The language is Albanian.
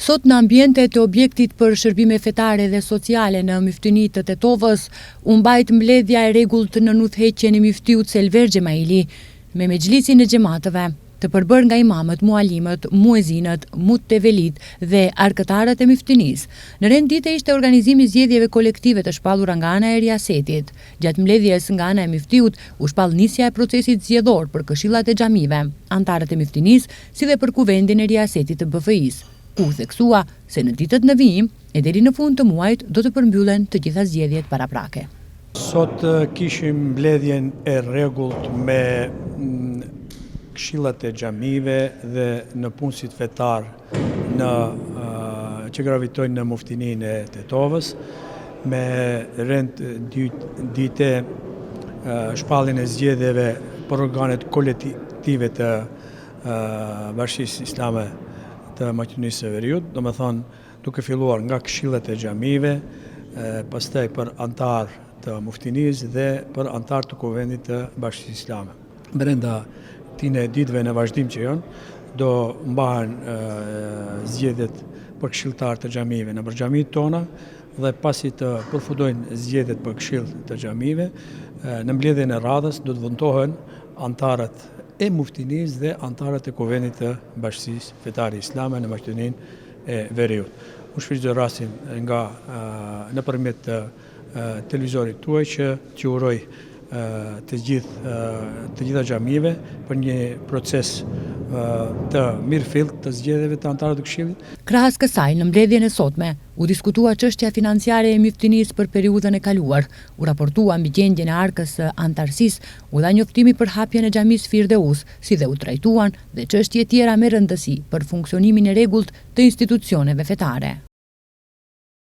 Sot në ambientet e objektit për shërbime fetare dhe sociale në Myftëni të Tetovës, u mbajt mbledhja e rregullt në udhëheqjen e Myftiut Selver Xhemaili me mexhlisin e xhamatëve, të përbërë nga imamët, mualimët, muezinët, mutevelit dhe arkëtarët e Myftënisë. Në rendite ishte organizimi i zgjedhjeve kolektive të shpallura nga ana e riasetit. Gjatë mbledhjes nga ana e Myftiut u shpall nisja e procesit zgjedhor për këshillat e xhamive, antarët e Myftënisë, si dhe për kuvendin e riasetit të BFI-s, ku theksua se në ditët në vijim e deri në fund të muajit do të përmbyllen të gjitha zgjedhjet paraprake. Sot kishim mbledhjen e rregullt me këshillat e xhamive dhe në punësit fetar që gravitojnë në Muftininë e Tetovës, me rend dite shpalljen e zgjedhjeve për organet kolektive të Bashkisë Islame të Maqedonisë së Veriut, do me thonë duke filluar nga këshillat e xhamive, pastaj për antar të Muftinisë dhe për antar të Kuvendit të Bashkisë Islame. Brenda këtyre ditëve në vazhdim që janë, do mbahen zgjedhjet për këshilltar të xhamive në xhamitë tona dhe pasi të përfundojnë zgjedhjet për këshill të xhamive, në mbledhjen e radhës do të votohen antarët e Muftinisë dhe antarët e Kuvendit të Bashkisë Fetare Islame në Maqedoninë e Veriut. U shfrytëzoj rastin nga nëpërmjet televizorit tuaj që t'ju uroj të gjitha xhamive për një proces të mirëfillt të zgjedhjeve të antarëve të këshillit. Krahas kësaj, në mbledhjen e sotme, u diskutua çështja financiare e Myftinisë për periudhën e kaluar, u raportua mbi gjendjen e arkës së antarësisë, u dha njoftimi për hapjen e xhamisë Firdeus, si dhe u trajtuan dhe çështje tjera me rëndësi për funksionimin e rregullt të institucioneve fetare.